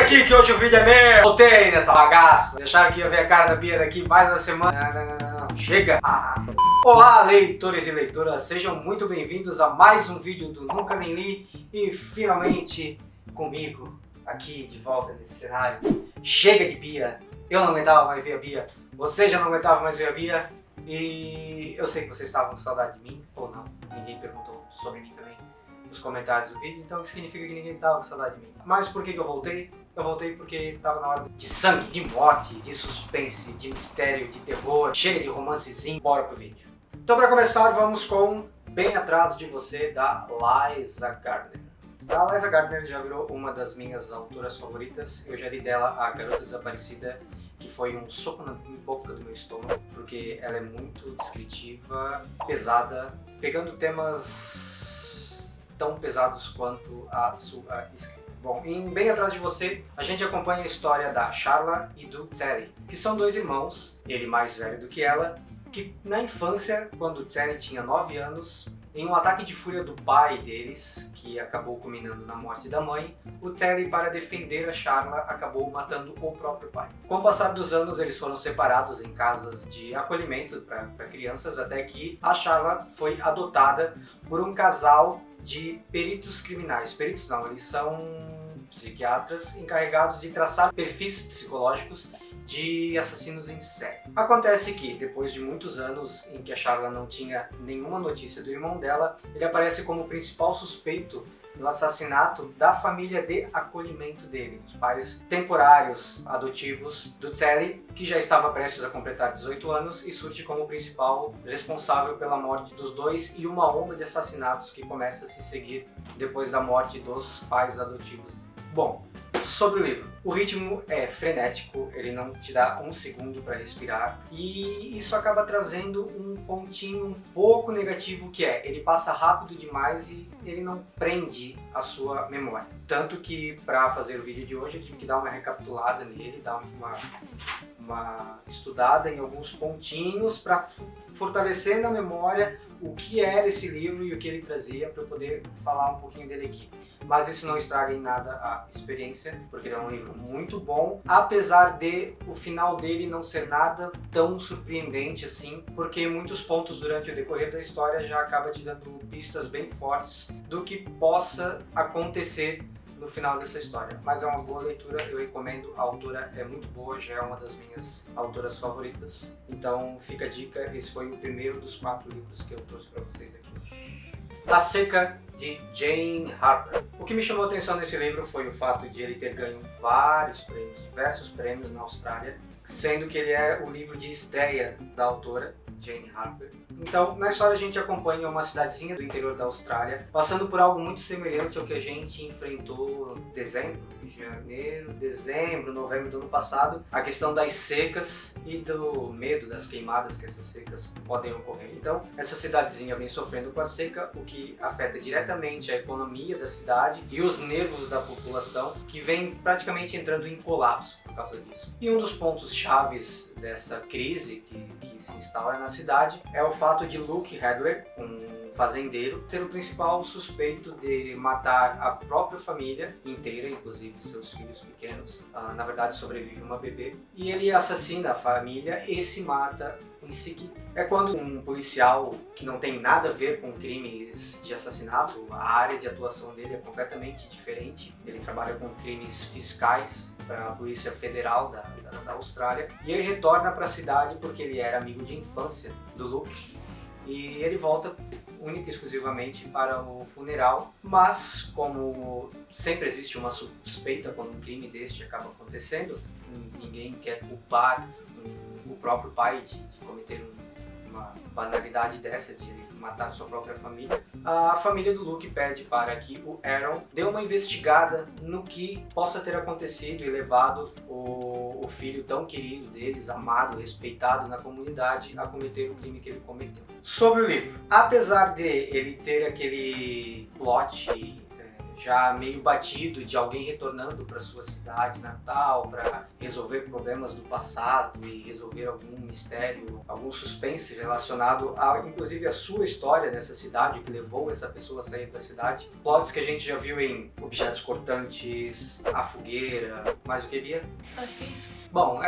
aqui que hoje o vídeo é meu! Voltei nessa bagaça! Deixaram que ia ver a cara da Bia daqui mais uma semana. Não, chega! Olá, leitores e leitoras, sejam muito bem-vindos a mais um vídeo do Nunca Nem Li e finalmente comigo aqui de volta nesse cenário. Chega de Bia! Eu não aguentava mais ver a Bia, você já não aguentava mais ver a Bia e eu sei que vocês estavam com saudade de mim, ou não, ninguém perguntou sobre mim também nos comentários do vídeo, então isso significa que ninguém estava com saudade de mim. Mas por que eu voltei? Eu voltei porque estava na hora de sangue, de morte, de suspense, de mistério, de terror. Chega de romancezinho, bora pro vídeo. Então para começar vamos com Bem Atrás de Você, da Liza Gardner. A Liza Gardner já virou uma das minhas autoras favoritas. Eu já li dela A Garota Desaparecida, que foi um soco na boca do meu estômago, porque ela é muito descritiva, pesada, pegando temas tão pesados quanto a sua escrita. Bom, em Bem Atrás de Você, a gente acompanha a história da Charla e do Terry, que são dois irmãos, ele mais velho do que ela, que na infância, quando o Terry tinha 9 anos, em um ataque de fúria do pai deles, que acabou culminando na morte da mãe, o Terry, para defender a Charla, acabou matando o próprio pai. Com o passar dos anos, eles foram separados em casas de acolhimento para crianças, até que a Charla foi adotada por um casal de peritos criminais. Peritos não, eles são psiquiatras encarregados de traçar perfis psicológicos de assassinos em série. Acontece que, depois de muitos anos em que a Charla não tinha nenhuma notícia do irmão dela, ele aparece como principal suspeito no assassinato da família de acolhimento dele, os pais temporários adotivos do Terry, que já estava prestes a completar 18 anos e surge como principal responsável pela morte dos dois e uma onda de assassinatos que começa a se seguir depois da morte dos pais adotivos. Bom, sobre o livro, o ritmo é frenético, ele não te dá um segundo para respirar e isso acaba trazendo um pontinho um pouco negativo, que é, ele passa rápido demais e ele não prende a sua memória. Tanto que para fazer o vídeo de hoje eu tive que dar uma recapitulada nele, dar uma estudada em alguns pontinhos para fortalecer na memória o que era esse livro e o que ele trazia, para eu poder falar um pouquinho dele aqui. Mas isso não estraga em nada a experiência, porque ele é um livro muito bom, apesar de o final dele não ser nada tão surpreendente assim, porque muitos pontos durante o decorrer da história já acaba te dando pistas bem fortes do que possa acontecer no final dessa história. Mas é uma boa leitura, eu recomendo, a autora é muito boa, já é uma das minhas autoras favoritas. Então fica a dica, esse foi o primeiro dos 4 livros que eu trouxe para vocês aqui hoje. A Seca, de Jane Harper. O que me chamou a atenção nesse livro foi o fato de ele ter ganho vários prêmios, diversos prêmios na Austrália, sendo que ele é o livro de estreia da autora, Jane Harper. Então, na história a gente acompanha uma cidadezinha do interior da Austrália, passando por algo muito semelhante ao que a gente enfrentou em dezembro, novembro do ano passado, a questão das secas e do medo das queimadas que essas secas podem ocorrer. Então, essa cidadezinha vem sofrendo com a seca, o que afeta diretamente a economia da cidade e os nervos da população, que vem praticamente entrando em colapso por causa disso. E um dos pontos chaves dessa crise que se instaura na cidade é o fato de Luke Hadley, um fazendeiro, ser o principal suspeito de matar a própria família inteira, inclusive seus filhos pequenos. Na verdade sobrevive uma bebê, e ele assassina a família e se mata em seguida. É quando um policial que não tem nada a ver com crimes de assassinato, a área de atuação dele é completamente diferente, ele trabalha com crimes fiscais para a Polícia Federal da Austrália, e ele retorna para a cidade porque ele era amigo de infância do Luke, e ele volta única e exclusivamente para o funeral, mas como sempre existe uma suspeita quando um crime deste acaba acontecendo, ninguém quer culpar o próprio pai de cometer uma banalidade dessa, de matar sua própria família. A família do Luke pede para que o Aaron dê uma investigada no que possa ter acontecido e levado o filho tão querido deles, amado, respeitado na comunidade, a cometer o crime que ele cometeu. Sobre o livro, apesar de ele ter aquele plot já meio batido de alguém retornando para sua cidade natal para resolver problemas do passado e resolver algum mistério, algum suspense relacionado a, inclusive, a sua história nessa cidade, que levou essa pessoa a sair da cidade. Plots que a gente já viu em Objetos Cortantes, A Fogueira, mais o que, Bia? Acho que é isso. Bom,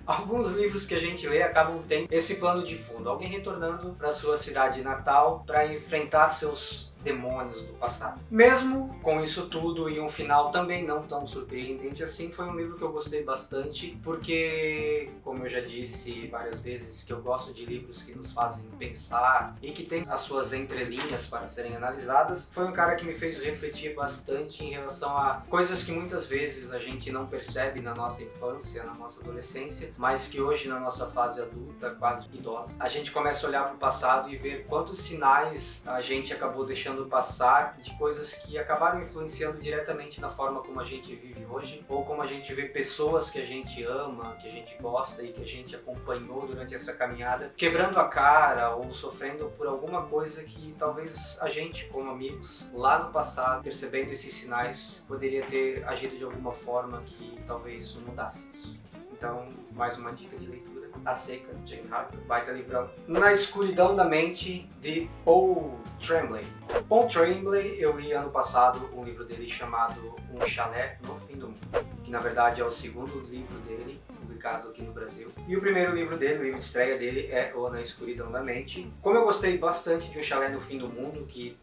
alguns livros que a gente lê acabam tendo esse plano de fundo, alguém retornando para sua cidade natal para enfrentar seus demônios do passado. Mesmo com isso tudo e um final também não tão surpreendente assim, foi um livro que eu gostei bastante, porque, como eu já disse várias vezes, que eu gosto de livros que nos fazem pensar e que tem as suas entrelinhas para serem analisadas. Foi um cara que me fez refletir bastante em relação a coisas que muitas vezes a gente não percebe na nossa infância, na nossa adolescência, mas que hoje na nossa fase adulta, quase idosa, a gente começa a olhar para o passado e ver quantos sinais a gente acabou deixando passar de coisas que acabaram influenciando diretamente na forma como a gente vive hoje, ou como a gente vê pessoas que a gente ama, que a gente gosta e que a gente acompanhou durante essa caminhada, quebrando a cara ou sofrendo por alguma coisa que talvez a gente, como amigos, lá no passado, percebendo esses sinais, poderia ter agido de alguma forma que talvez mudasse isso. Então, mais uma dica de leitura, A Seca, Jane Harper, baita livrão. Na Escuridão da Mente, de Paul Tremblay. Paul Tremblay, eu li ano passado um livro dele chamado Um Chalé no Fim do Mundo, que na verdade é o segundo livro dele, publicado aqui no Brasil. E o primeiro livro dele, o livro de estreia dele, é O Na Escuridão da Mente. Como eu gostei bastante de Um Chalé no Fim do Mundo, que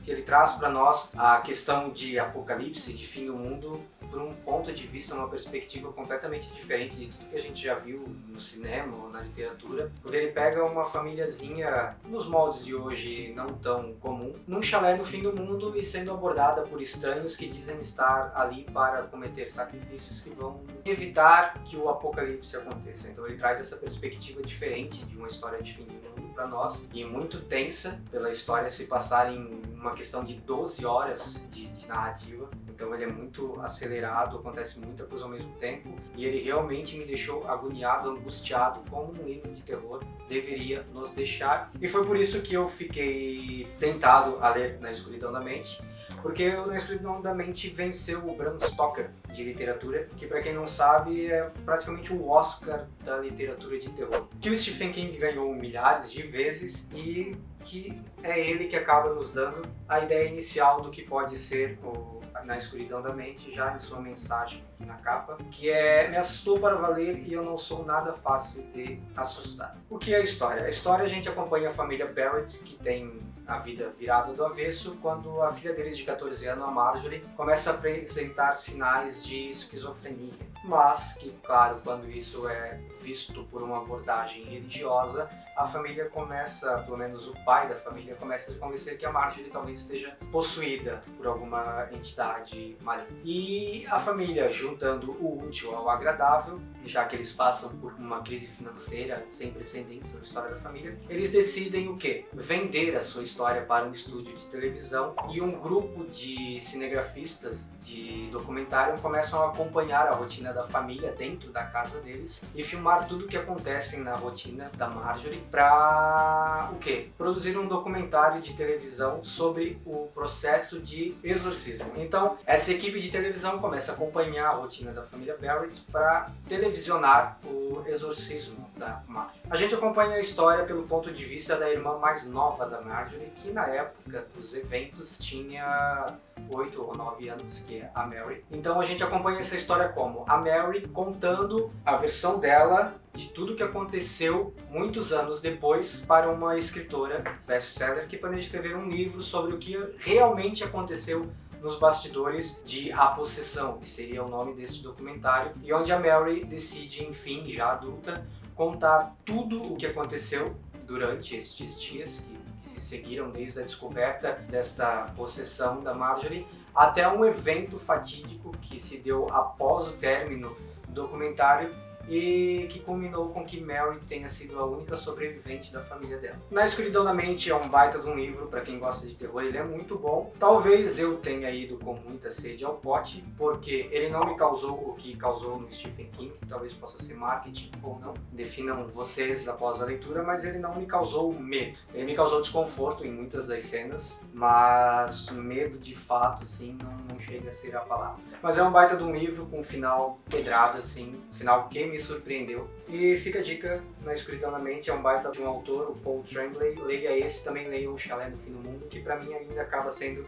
ele traz para nós a questão de apocalipse, de fim do mundo, por um ponto de vista, uma perspectiva completamente diferente de tudo que a gente já viu no cinema ou na literatura, porque ele pega uma famíliazinha, nos moldes de hoje não tão comum, num chalé no fim do mundo e sendo abordada por estranhos que dizem estar ali para cometer sacrifícios que vão evitar que o apocalipse aconteça. Então ele traz essa perspectiva diferente de uma história de fim do mundo para nós, e muito tensa pela história se passar em uma questão de 12 horas de narrativa. Então ele é muito acelerado, acontece muita coisa ao mesmo tempo, e ele realmente me deixou agoniado, angustiado, como um livro de terror deveria nos deixar. E foi por isso que eu fiquei tentado a ler Na Escuridão da Mente, porque o Na Escuridão da Mente venceu o Bram Stoker de literatura, que, para quem não sabe, é praticamente o Oscar da literatura de terror, que o Stephen King ganhou milhares de vezes e que é ele que acaba nos dando a ideia inicial do que pode ser o Na Escuridão da Mente, já em sua mensagem aqui na capa, que é: me assustou para valer e eu não sou nada fácil de assustar. O que é a história? A história, a gente acompanha a família Barrett, que tem a vida virada do avesso, quando a filha deles de 14 anos, a Marjorie, começa a apresentar sinais de esquizofrenia. Mas que, claro, quando isso é visto por uma abordagem religiosa, a família começa, pelo menos o pai da família, começa a se convencer que a Marjorie talvez esteja possuída por alguma entidade maligna. E a família, juntando o útil ao agradável, já que eles passam por uma crise financeira sem precedentes na história da família, eles decidem o quê? Vender a sua história para um estúdio de televisão, e um grupo de cinegrafistas de documentário começam a acompanhar a rotina da família dentro da casa deles e filmar tudo o que acontece na rotina da Marjorie para o quê? Produzir um documentário de televisão sobre o processo de exorcismo. Então, essa equipe de televisão começa a acompanhar a rotina da família Barrett para televisionar o exorcismo da Marjorie. A gente acompanha a história pelo ponto de vista da irmã mais nova da Marjorie, que na época dos eventos tinha 8 ou 9 anos, que é a Mary. Então a gente acompanha essa história como a Mary contando a versão dela de tudo que aconteceu muitos anos depois para uma escritora best-seller que planeja escrever um livro sobre o que realmente aconteceu nos bastidores de A Possessão, que seria o nome desse documentário, e onde a Mary decide, enfim, já adulta, contar tudo o que aconteceu durante estes dias que se seguiram desde a descoberta desta possessão da Marjorie até um evento fatídico que se deu após o término do documentário, e que culminou com que Mary tenha sido a única sobrevivente da família dela. Na Escuridão da Mente é um baita de um livro, para quem gosta de terror, ele é muito bom. Talvez eu tenha ido com muita sede ao pote, porque ele não me causou o que causou no Stephen King, que talvez possa ser marketing ou não, definam vocês após a leitura, mas ele não me causou medo. Ele me causou desconforto em muitas das cenas, mas medo de fato, assim, não chega a ser a palavra. Mas é um baita de um livro com um final pedrado, assim, um final que me surpreendeu. E fica a dica, Na Escuridão da Mente, é um baita de um autor, o Paul Tremblay. Leia esse, também leia O Chalé no Fim do Mundo, que pra mim ainda acaba sendo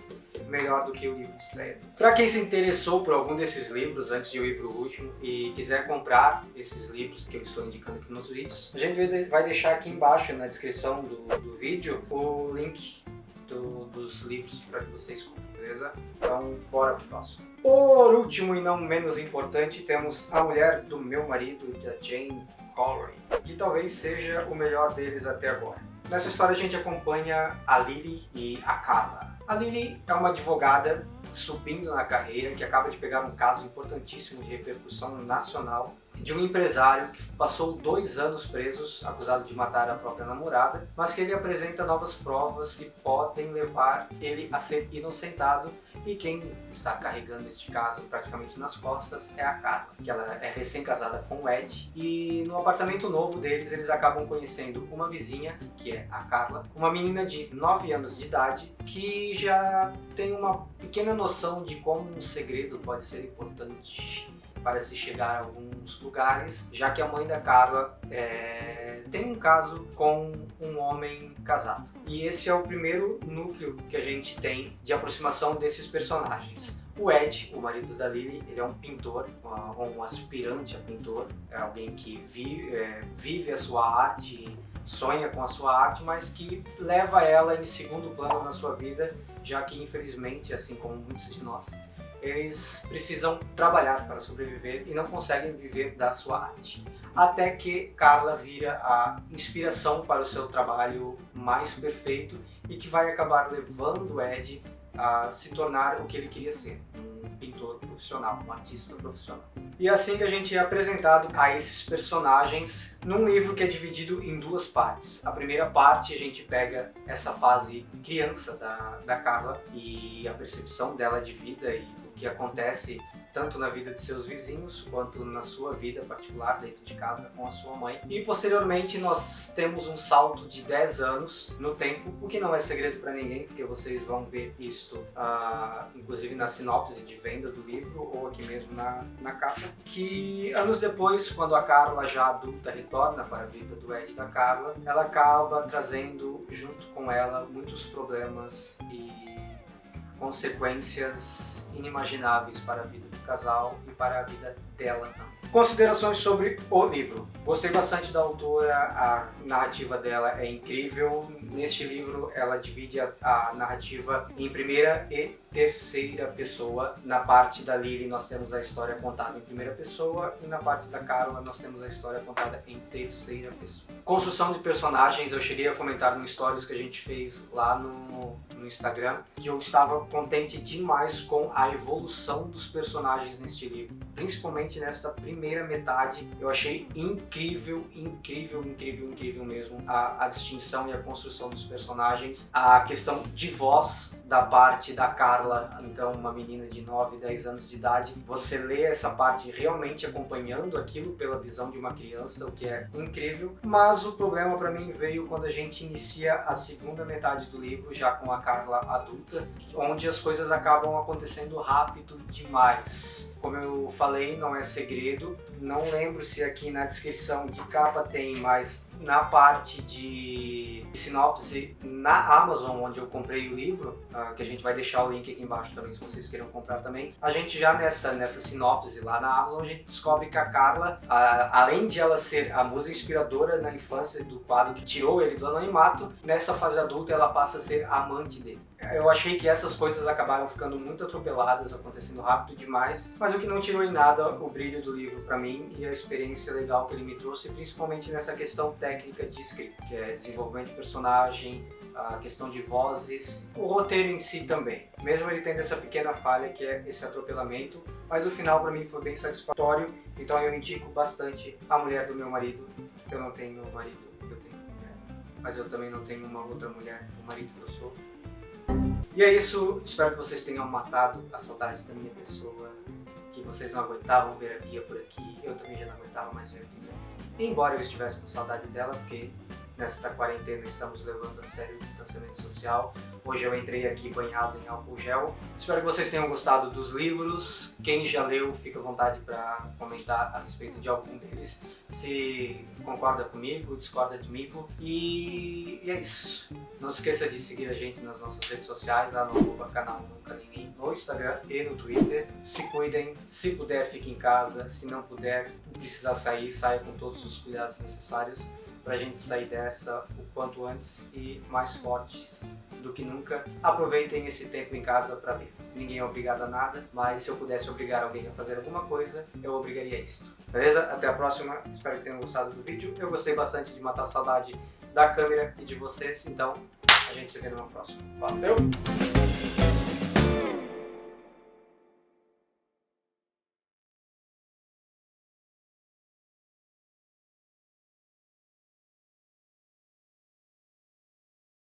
melhor do que o livro de estreia. Pra quem se interessou por algum desses livros, antes de eu ir pro último, e quiser comprar esses livros que eu estou indicando aqui nos vídeos, a gente vai deixar aqui embaixo na descrição do vídeo o link dos livros para que vocês comprem, beleza? Então, bora pro próximo. Por último e não menos importante, temos A Mulher do Meu Marido, da Jane Corey, que talvez seja o melhor deles até agora. Nessa história a gente acompanha a Lily e a Carla. A Lily é uma advogada subindo na carreira, que acaba de pegar um caso importantíssimo de repercussão nacional de um empresário que passou 2 anos presos, acusado de matar a própria namorada, mas que ele apresenta novas provas que podem levar ele a ser inocentado, e quem está carregando este caso praticamente nas costas é a Carla, que ela é recém-casada com o Ed, e no apartamento novo deles eles acabam conhecendo uma vizinha, que é a Carla, uma menina de 9 anos de idade, que já tem uma pequena noção de como um segredo pode ser importante para se chegar a alguns lugares, já que a mãe da Carla tem um caso com um homem casado. E esse é o primeiro núcleo que a gente tem de aproximação desses personagens. O Ed, o marido da Lily, ele é um pintor, um aspirante a pintor, é alguém que vive a sua arte, sonha com a sua arte, mas que leva ela em segundo plano na sua vida, já que infelizmente, assim como muitos de nós, eles precisam trabalhar para sobreviver e não conseguem viver da sua arte. Até que Carla vira a inspiração para o seu trabalho mais perfeito e que vai acabar levando Ed a se tornar o que ele queria ser, um pintor profissional, um artista profissional. E é assim que a gente é apresentado a esses personagens num livro que é dividido em 2 partes. A primeira parte a gente pega essa fase criança da Carla e a percepção dela de vida e do que acontece tanto na vida de seus vizinhos, quanto na sua vida particular dentro de casa com a sua mãe. E posteriormente nós temos um salto de 10 anos no tempo, o que não é segredo para ninguém, porque vocês vão ver isto inclusive na sinopse de venda do livro, ou aqui mesmo na capa, que anos depois, quando a Carla já adulta retorna para a vida do Ed e da Carla, ela acaba trazendo junto com ela muitos problemas e consequências inimagináveis para a vida do casal e para a vida dela também. Considerações sobre o livro. Gostei bastante da autora, a narrativa dela é incrível. Neste livro ela divide a narrativa em primeira e terceira pessoa. Na parte da Lily nós temos a história contada em primeira pessoa e na parte da Carla nós temos a história contada em terceira pessoa. Construção de personagens, eu cheguei a comentar no stories que a gente fez lá no Instagram, que eu estava contente demais com a evolução dos personagens neste livro, principalmente nesta primeira metade. Eu achei incrível mesmo a distinção e a construção dos personagens, a questão de voz da parte da Carla, então uma menina de 9, 10 anos de idade, você lê essa parte realmente acompanhando aquilo pela visão de uma criança, o que é incrível, mas o problema para mim veio quando a gente inicia a segunda metade do livro, já com a Carla adulta, onde as coisas acabam acontecendo rápido demais. Como eu falei, não é segredo, não lembro se aqui na descrição de capa tem, mas na parte de sinopse na Amazon, onde eu comprei o livro, que a gente vai deixar o link aqui embaixo também se vocês queiram comprar também, a gente já nessa sinopse lá na Amazon, a gente descobre que a Carla, além de ela ser a musa inspiradora na infância do quadro que tirou ele do anonimato, nessa fase adulta ela passa a ser amante dele. Eu achei que essas coisas acabaram ficando muito atropeladas, acontecendo rápido demais, mas o que não tirou em nada o brilho do livro para mim e a experiência legal que ele me trouxe, principalmente nessa questão técnica de escrita, que é desenvolvimento de personagem, a questão de vozes, o roteiro em si também. Mesmo ele tendo essa pequena falha que é esse atropelamento, mas o final para mim foi bem satisfatório, então eu indico bastante A Mulher do Meu Marido. Eu não tenho marido, eu tenho mulher, mas eu também não tenho uma outra mulher, o marido que eu sou. E é isso, espero que vocês tenham matado a saudade da minha pessoa, que vocês não aguentavam ver a Bia por aqui, eu também já não aguentava mais ver a Bia. Embora eu estivesse com saudade dela, porque nesta quarentena estamos levando a sério o distanciamento social. Hoje eu entrei aqui banhado em álcool gel. Espero que vocês tenham gostado dos livros. Quem já leu, fica à vontade para comentar a respeito de algum deles. Se concorda comigo, discorda de mim. E é isso. Não se esqueça de seguir a gente nas nossas redes sociais, lá no canal Nunca Nem, no Instagram e no Twitter. Se cuidem, se puder fique em casa, se não puder, precisar sair, saia com todos os cuidados necessários para a gente sair dessa o quanto antes e mais fortes do que nunca. Aproveitem esse tempo em casa para ler. Ninguém é obrigado a nada, mas se eu pudesse obrigar alguém a fazer alguma coisa, eu obrigaria isto. Beleza? Até a próxima. Espero que tenham gostado do vídeo. Eu gostei bastante de matar a saudade da câmera e de vocês, então a gente se vê numa próxima. Valeu!